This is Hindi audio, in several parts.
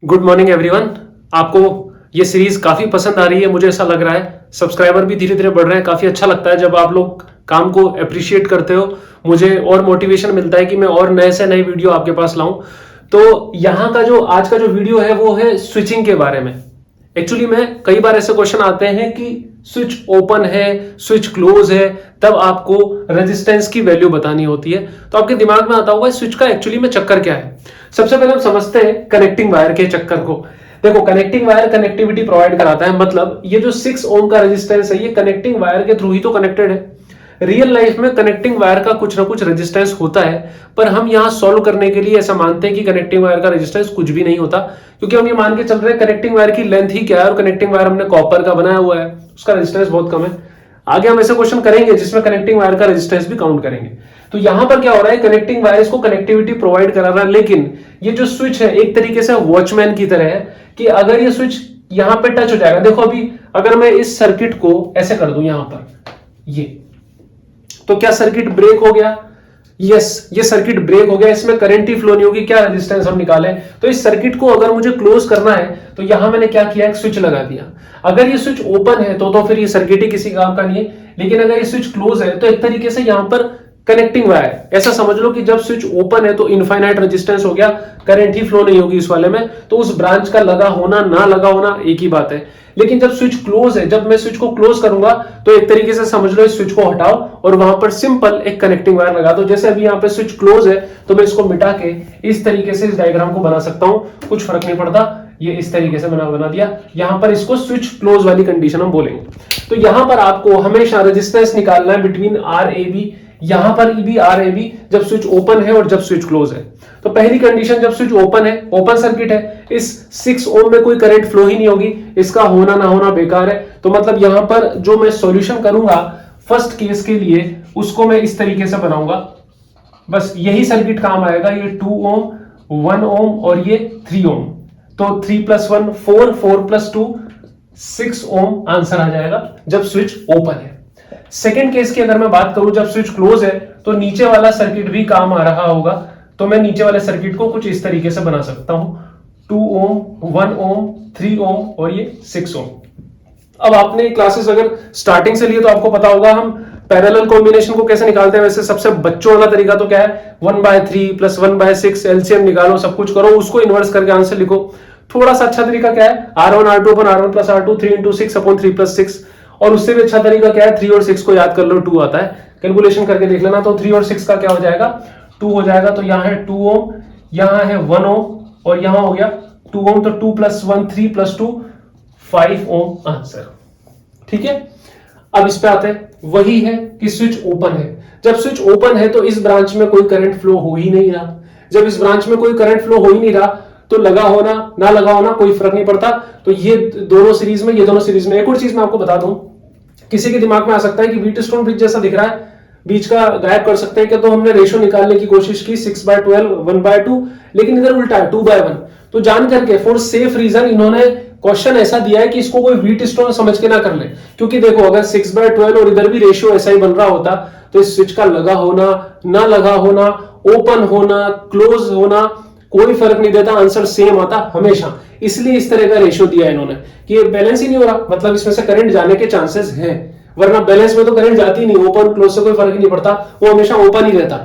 Good morning everyone. आपको ये सीरीज काफी पसंद आ रही है, मुझे ऐसा लग रहा है। सब्सक्राइबर भी धीरे धीरे बढ़ रहे हैं। काफी अच्छा लगता है जब आप लोग काम को अप्रिशिएट करते हो। मुझे और मोटिवेशन मिलता है कि मैं और नए से नए वीडियो आपके पास लाऊं। तो यहाँ का जो आज का जो वीडियो है वो है स्विचिंग के बारे में। एक्चुअली में कई बार ऐसे क्वेश्चन आते हैं कि स्विच ओपन है, स्विच क्लोज है, तब आपको रेजिस्टेंस की वैल्यू बतानी होती है। तो आपके दिमाग में आता होगा स्विच का एक्चुअली में चक्कर क्या है। सबसे पहले हम समझते हैं कनेक्टिंग वायर के चक्कर को। देखो, कनेक्टिंग वायर कनेक्टिविटी प्रोवाइड कराता है, मतलब ये जो 6 ओम का रेजिस्टेंस है ये कनेक्टिंग वायर के थ्रू ही तो कनेक्टेड है। रियल लाइफ में कनेक्टिंग वायर का कुछ ना कुछ रेजिस्टेंस होता है, पर हम यहां सॉल्व करने के लिए ऐसा मानते हैं कि कनेक्टिंग वायर का रेजिस्टेंस कुछ भी नहीं होता, क्योंकि हम ये मान के चल रहे हैं कनेक्टिंग वायर की लेंथ ही क्या है, और कनेक्टिंग वायर हमने कॉपर का बनाया हुआ है, उसका रेजिस्टेंस बहुत कम है। आगे हम ऐसे क्वेश्चन करेंगे जिसमें कनेक्टिंग वायर का रेजिस्टेंस भी काउंट करेंगे। तो यहां पर क्या हो रहा है, कनेक्टिंग वायर इसको कनेक्टिविटी प्रोवाइड करा रहा है, लेकिन ये जो स्विच है एक तरीके से वॉचमैन की तरह है कि अगर ये स्विच यहां पे टच हो जाएगा, देखो अभी अगर मैं इस सर्किट को ऐसे कर दूं यहां पर, ये तो क्या सर्किट ब्रेक हो गया? यस, ये सर्किट ब्रेक हो गया, इसमें करंट ही फ्लो नहीं होगी। क्या रेजिस्टेंस हम निकाले? तो इस सर्किट को अगर मुझे क्लोज करना है तो यहां मैंने क्या किया, एक स्विच लगा दिया। अगर ये स्विच ओपन है तो फिर ये सर्किट ही किसी काम का नहीं है, लेकिन अगर ये स्विच क्लोज है तो एक तरीके से यहां पर कनेक्टिंग वायर ऐसा समझ लो कि जब स्विच ओपन है तो इनफाइनाइट रेजिस्टेंस हो गया, करंट ही फ्लो नहीं होगी इस वाले में, तो उस ब्रांच का लगा होना ना लगा होना एक ही बात है। लेकिन जब स्विच क्लोज है, जब मैं स्विच को क्लोज करूंगा तो एक तरीके से समझ लो इस स्विच को हटाओ और वहां पर सिंपल एक कनेक्टिंग वायर लगा दो। जैसे अभी यहाँ पे स्विच क्लोज है तो मैं इसको मिटा के इस तरीके से इस डायग्राम को बना सकता हूं, कुछ फर्क नहीं पड़ता। ये इस तरीके से बना दिया, यहां पर इसको स्विच क्लोज वाली कंडीशन हम बोलेंगे। तो यहां पर आपको हमेशा रेजिस्टेंस निकालना है बिटवीन आर ए बी, यहां पर भी आर ए बी, जब स्विच ओपन है और जब स्विच क्लोज है। तो पहली कंडीशन, जब स्विच ओपन है, ओपन सर्किट है, इस 6 ओम में कोई करंट फ्लो ही नहीं होगी, इसका होना ना होना बेकार है। तो मतलब यहां पर जो मैं सॉल्यूशन करूंगा फर्स्ट केस के लिए, उसको मैं इस तरीके से बनाऊंगा, बस यही सर्किट काम आएगा। ये 2 ओम, 1 ओम और ये 3 ओम, तो 3 + 1 4, 4 + 2 6 ओम आंसर आ जाएगा जब स्विच ओपन है। सेकेंड केस की अगर मैं बात करूं, जब स्विच क्लोज है तो नीचे वाला सर्किट भी काम आ रहा होगा, तो मैं नीचे वाले सर्किट को कुछ इस तरीके से बना सकता हूं, 2 ओम, 1 ओम, 3 ओम और ये 6 ओम। अब आपने क्लासेस अगर स्टार्टिंग से लिए तो आपको पता होगा हम पैरेलल कॉम्बिनेशन को कैसे निकालते हैं। वैसे सबसे बच्चों वाला तरीका तो क्या है, 1/3 + 1/6 एलसीएम निकालो, सब कुछ करो, उसको इन्वर्स करके आंसर लिखो। थोड़ा सा अच्छा तरीका क्या है, R1 R2 R1 + R2 3 × 6 3 + 6, और उससे भी अच्छा तरीका क्या है, 3 और 6 को याद कर लो, 2 आता है, कैलकुलेशन करके देख लेना। तो 3 और 6 का क्या हो जाएगा, 2 हो जाएगा। तो यहाँ है 2 ओम, यहाँ है 1 ओम और यहाँ हो गया 2 ओम, तो 2 + 1 3 + 2 5 ओम आंसर। ठीक है, अब इस पे आते हैं, वही है कि स्विच ओपन है। जब स्विच ओपन है तो इस ब्रांच में कोई करंट फ्लो हो ही नहीं रहा। जब इस ब्रांच में कोई करंट फ्लो हो ही नहीं रहा तो लगा होना ना लगा होना कोई फर्क नहीं पड़ता। तो ये दोनों सीरीज में, ये दोनों सीरीज में। एक और चीज मैं आपको बता दूं, किसी के दिमाग में आ सकता है कि व्हीटस्टोन ब्रिज जैसा दिख रहा है, बीच का गायब कर सकते हैं क्या? तो हमने रेशो निकालने की कोशिश की, 6/12 1/2, लेकिन इधर उल्टा है 2/1। तो जान करके फॉर सेफ रीजन इन्होंने क्वेश्चन ऐसा दिया है कि इसको कोई व्हीटस्टोन समझ के ना कर ले, क्योंकि देखो अगर 6/12 और इधर भी रेशियो ऐसा ही बन रहा होता तो इस स्विच का लगा होना ना लगा होना, ओपन होना क्लोज होना कोई फर्क नहीं देता, आंसर सेम आता हमेशा। इसलिए इस तरह का रेशियो दिया है इन्होंने कि ये बैलेंस ही नहीं हो रहा, मतलब इसमें से करंट जाने के चांसेस हैं, वरना बैलेंस में तो करंट जाती नहीं, ओपन क्लोज से कोई फर्क नहीं पड़ता, वो हमेशा ओपन ही रहता।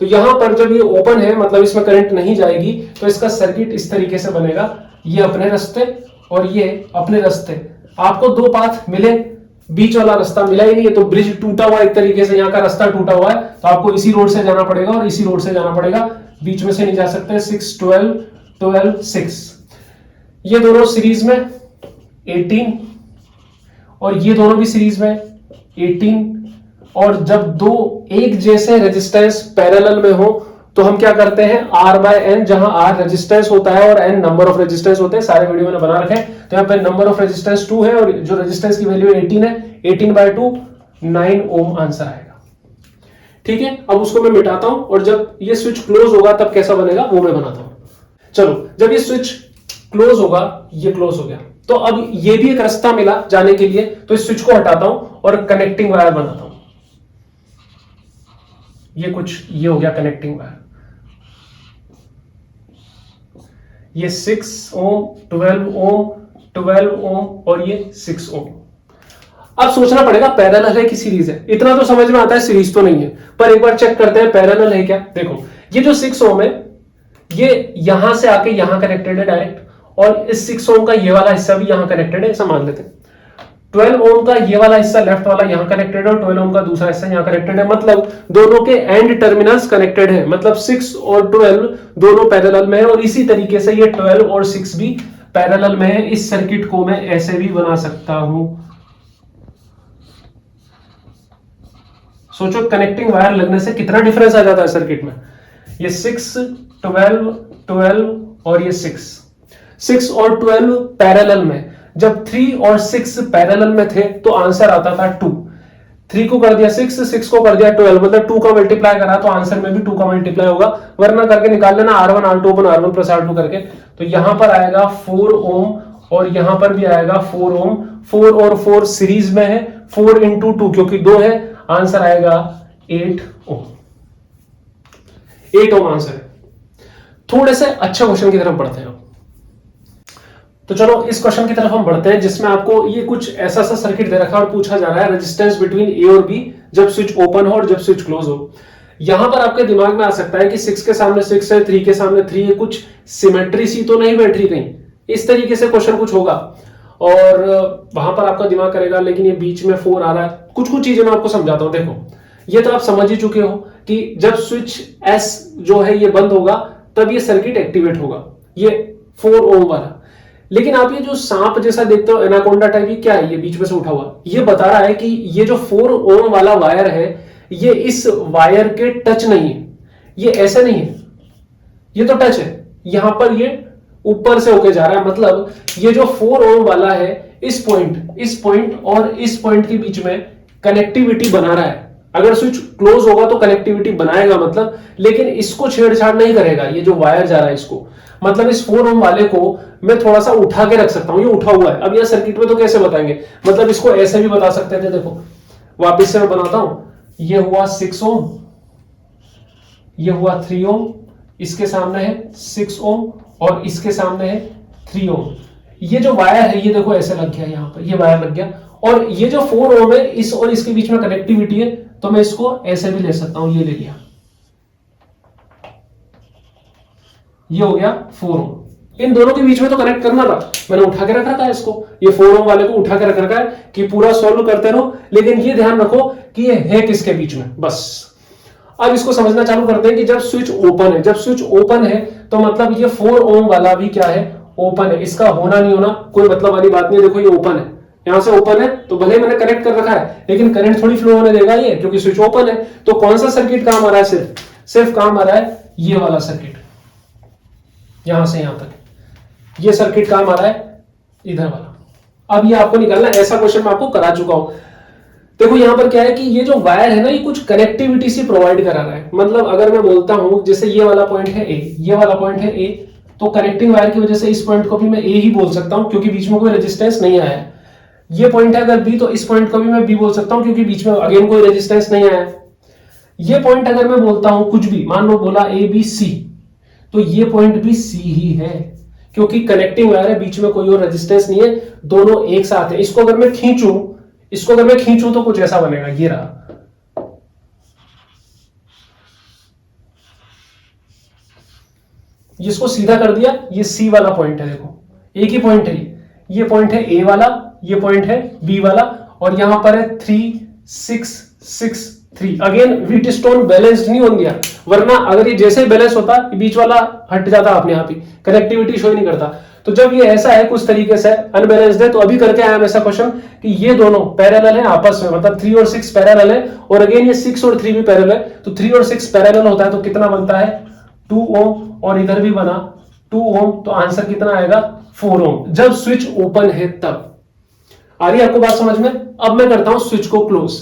तो यहां पर जब ये ओपन है मतलब इसमें करंट नहीं जाएगी, तो इसका सर्किट इस तरीके से बनेगा, ये अपने रास्ते और ये अपने रास्ते। आपको 2 पाथ मिले, बीच वाला रास्ता मिला ही नहीं है, तो ब्रिज टूटा हुआ एक तरीके से, यहाँ का रास्ता टूटा हुआ है, तो आपको इसी रोड से जाना पड़ेगा और इसी रोड से जाना पड़ेगा, बीच में से नहीं जा सकते। 6 12 12 6, ये दोनों सीरीज में 18 और ये दोनों भी सीरीज में 18। और जब दो एक जैसे रेजिस्टेंस पैरेलल में हो तो हम क्या करते हैं, R/N, जहां R रेजिस्टेंस होता है और N नंबर ऑफ रेजिस्टेंस होते हैं, सारे वीडियो मैंने बना रखे हैं। तो यहाँ पे नंबर ऑफ रेजिस्टेंस 2 है और जो रेजिस्टेंस की वैल्यू 18 है, 18/2 9 ओम आंसर आएगा। ठीक है, अब उसको मैं मिटाता हूं और जब ये स्विच क्लोज होगा तब कैसा बनेगा वो मैं बनाता हूं। चलो, जब ये स्विच क्लोज होगा, ये क्लोज हो गया, तो अब ये भी एक रास्ता मिला जाने के लिए, तो इस स्विच को हटाता हूं और कनेक्टिंग वायर बनाता हूं। ये कुछ ये हो गया कनेक्टिंग वायर, ये 6 ओम, 12 ओम, 12 ओम और ये 6 ओम। अब सोचना पड़ेगा पैरेलल है कि सीरीज है। इतना तो समझ में आता है सीरीज तो नहीं है, पर एक बार चेक करते हैं पैरेलल है क्या। देखो ये जो 6 ओम है ये यहां से आके यहां कनेक्टेड है डायरेक्ट, और इस 6 ओम का ये वाला हिस्सा भी यहां कनेक्टेड है, ऐसा मान लेते हैं। 12 ओम का ये वाला हिस्सा लेफ्ट वाला यहां कनेक्टेड है और 12 ओम का दूसरा हिस्सा यहां कनेक्टेड है, मतलब दोनों के एंड टर्मिनल्स कनेक्टेड है, मतलब 6 और 12 दोनों पैरेलल में है। और इसी तरीके से ये 12 और 6 भी पैरेलल में है। इस सर्किट को मैं ऐसे भी बना सकता हूं। सोचो कनेक्टिंग वायर लगने से कितना डिफरेंस आ जाता है सर्किट में। ये 6, 12, 12 और ये 6 और 12 पैरेलल में। जब 3 और 6 पैरेलल में थे तो आंसर आता था 2। 3 को कर दिया 6, 6 को कर दिया 12, मतलब 2 का मल्टीप्लाई करा तो आंसर में भी 2 का मल्टीप्लाई होगा। वरना करके निकाल लेना R1 R2 अपन R1 प्लस R2 करके, तो यहां पर आएगा 4 ओम और यहां पर भी आएगा 4 ओम। 4 और 4 सीरीज में है, 4 इंटू 2 क्योंकि 2 है, आंसर आएगा 8 ओम। 8 ओम आंसर है। थोड़े से अच्छे क्वेश्चन की तरफ बढ़ते हैं। तो चलो इस क्वेश्चन की तरफ हम बढ़ते हैं जिसमें आपको ये कुछ ऐसा सा सर्किट दे रखा है और पूछा जा रहा है रेजिस्टेंस बिटवीन ए और बी जब स्विच ओपन हो और जब स्विच क्लोज हो। यहां पर आपके दिमाग में आ सकता है कि 6 के सामने 6 है, 3 के सामने 3 है, कुछ सिमेट्री सी तो नहीं बैठ रही कहीं, इस तरीके से क्वेश्चन कुछ होगा और वहां पर आपका दिमाग करेगा। लेकिन ये बीच में 4 आ रहा है, कुछ चीजें मैं आपको समझाता हूं। देखो ये तो आप समझ ही चुके हो कि जब स्विच एस जो है ये बंद होगा तब ये सर्किट एक्टिवेट होगा, ये 4 ओम वाला। लेकिन आप ये जो सांप जैसा देखते हो एनाकोंडा टाइप, ये क्या है, ये बीच में से उठा हुआ, ये बता रहा है कि ये जो 4 ओम वाला वायर है ये इस वायर के टच नहीं है, ये ऐसे नहीं है, ये तो टच है, यहां पर ये ऊपर से होके जा रहा है। मतलब ये जो 4 ओम वाला है इस पॉइंट और इस पॉइंट के बीच में कनेक्टिविटी बना रहा है। अगर स्विच क्लोज होगा तो कनेक्टिविटी बनाएगा मतलब, लेकिन इसको छेड़छाड़ नहीं करेगा। ये जो वायर जा रहा है इसको, मतलब इस 4 ओम वाले को मैं थोड़ा सा उठा के रख सकता हूं, ये उठा हुआ है। अब यह सर्किट में तो कैसे बताएंगे, मतलब इसको ऐसे भी बता सकते थे। देखो वापस से मैं बनाता हूं, ये हुआ 6 ओम, ये हुआ 3 ओम, इसके सामने है 6 ओम और इसके सामने है 3 ओम। ये जो वायर है ये देखो ऐसे लग गया, यहां पर ये वायर लग गया, और ये जो 4 ओम है इस और इसके बीच में कनेक्टिविटी है, तो मैं इसको ऐसे भी ले सकता हूं, ये ले लिया, ये हो गया 4 ओम। इन दोनों के बीच में तो कनेक्ट करना था, मैंने उठा के रख रखा है इसको, ये 4 ओम वाले को उठा के रख रखा है कि पूरा सॉल्व करते रहो, लेकिन ये ध्यान रखो कि ये है किसके बीच में, बस। अब इसको समझना चालू करते हैं कि जब स्विच ओपन है, जब स्विच ओपन है तो मतलब ये 4 ओम वाला भी क्या है, ओपन है। इसका होना नहीं होना कोई मतलब वाली बात नहीं। देखो ये ओपन है, यहां से ओपन है तो भले मैंने कनेक्ट कर रखा है लेकिन करंट थोड़ी फ्लो होने देगा ये, क्योंकि स्विच ओपन है। तो कौन सा सर्किट काम आ रहा है, सिर्फ काम आ रहा है ये वाला सर्किट, यहां से यहां तक ये सर्किट काम आ रहा है, इधर वाला। अब ये आपको निकालना, ऐसा क्वेश्चन मैं आपको करा चुका हूं। देखो यहां पर क्या है कि ये जो वायर है ना ये कुछ कनेक्टिविटी से प्रोवाइड करा रहा है। मतलब अगर मैं बोलता हूं जैसे ये वाला पॉइंट है ए, ये वाला पॉइंट है ए, तो कनेक्टिंग वायर की वजह से इस पॉइंट को भी मैं ए ही बोल सकता हूं क्योंकि बीच में कोई रेजिस्टेंस नहीं आया है। ये पॉइंट है अगर बी, तो इस पॉइंट को भी मैं बी बोल सकता हूं क्योंकि बीच में अगेन कोई रेजिस्टेंस नहीं आया है। ये पॉइंट अगर मैं बोलता हूं कुछ भी, मान लो बोला ए बी सी, तो ये पॉइंट भी सी ही है क्योंकि कनेक्टिंग वायर है, बीच में कोई और रेजिस्टेंस नहीं है, दोनों एक साथ है। इसको अगर मैं खींचूं तो कुछ ऐसा बनेगा, ये रहा। इसको सीधा कर दिया, ये सी वाला पॉइंट है, देखो एक ही पॉइंट है, ये पॉइंट है ए वाला, ये पॉइंट है बी वाला, और यहां पर है 3 6 6 3। अगेन व्हीटस्टोन बैलेंस्ड नहीं हो गया, वरना अगर ये जैसे ही बैलेंस होता बीच वाला हट जाता अपने आप ही, कनेक्टिविटी शो ही नहीं करता। तो जब ये ऐसा है कुछ तरीके से अनबैलेंस्ड है, तो अभी करके आया हम ऐसा क्वेश्चन कि ये दोनों पैरेलल है आपस में, मतलब 3 और 6 पैरेलल है, और अगेन ये 6 और 3 भी पैरेलल है। तो 3 और 6 पैरेलल होता है तो कितना बनता है 2 ओम, और इधर भी बना 2 ओम, तो आंसर कितना आएगा 4 ओम, जब स्विच ओपन है तब। आ रही है आपको बात समझ में। अब मैं करता हूं स्विच को क्लोज।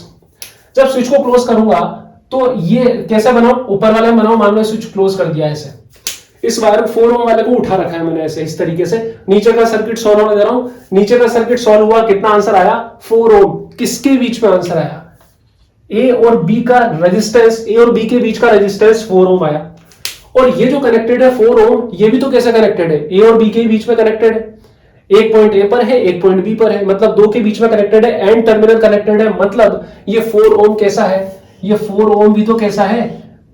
जब स्विच को क्लोज करूंगा तो ये कैसे बनाऊं, ऊपर वाले में बनाऊं, मान लो स्विच क्लोज कर दिया ऐसे, इस वायर 4 ओम वाले को उठा रखा है मैंने ऐसे, इस तरीके से नीचे का सर्किट सॉल्व होने दे रहा हूं। नीचे का सर्किट सॉल्व हुआ, कितना आंसर आया 4 ओम। किसके बीच में आंसर आया, ए और बी का रेजिस्टेंस, ए और बी के बीच का रेजिस्टेंस 4 ओम आया। और ये जो कनेक्टेड है 4 ओम, ये भी तो कैसे कनेक्टेड है, ए और बी के बीच में कनेक्टेड है, एक पॉइंट ए पर है, एक पॉइंट बी पर है, मतलब दो के बीच में कनेक्टेड है, एंड टर्मिनल कनेक्टेड है, मतलब ये 4 ओम कैसा है, ये 4 ओम भी तो कैसा है,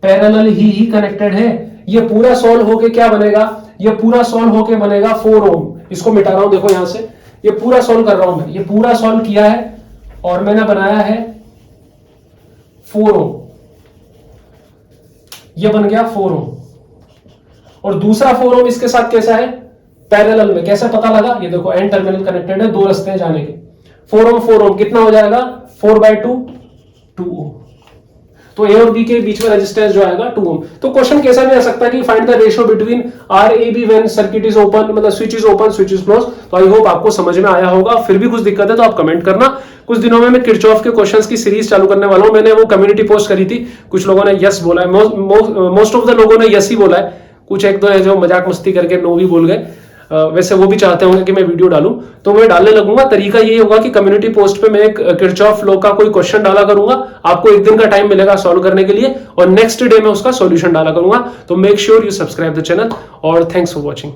पैरेलल ही कनेक्टेड है। ये पूरा सॉल्व होके क्या बनेगा, ये पूरा सॉल्व होके बनेगा 4 ओम। इसको मिटा रहा हूं, देखो यहां से, ये पूरा सॉल्व कर रहा हूं मैं, ये पूरा सॉल्व किया है और मैंने बनाया है 4 ओम, ये बन गया 4 ओम। और दूसरा 4 ओम इसके साथ कैसा है, पैरेलल में। कैसे पता लगा, ये देखो एंड टर्मिनल कनेक्टेड है, दो रास्ते हैं जाने के। 4 ओम कितना हो जाएगा, 4/2 2 ओम। तो ए और बी के बीच में रेजिस्टेंस जो आएगा 2 ओम। तो क्वेश्चन कैसा भी आ सकता है कि find the ratio between R A B when circuit is open, मतलब switch is open, switch is close. तो आई होप आपको समझ में आया होगा। फिर भी कुछ दिक्कत है तो आप कमेंट करना। कुछ दिनों में मैं किरचॉफ के क्वेश्चंस की सीरीज चालू करने वाला हूं। मैंने वो कम्युनिटी पोस्ट करी थी, कुछ लोगों ने यस बोला है, मोस्ट ऑफ द लोगों ने यस ही बोला है, कुछ एक दो है जो मजाक मस्ती करके नो भी बोल गए। वैसे वो भी चाहते होंगे कि मैं वीडियो डालूं, तो मैं डालने लगूंगा। तरीका ये होगा कि कम्युनिटी पोस्ट पे मैं एक किरचॉफ लॉ का कोई क्वेश्चन डाला करूंगा, आपको एक दिन का टाइम मिलेगा सॉल्व करने के लिए, और नेक्स्ट डे में उसका सॉल्यूशन डाला करूंगा। तो make sure you subscribe the channel, और थैंक्स फॉर वॉचिंग।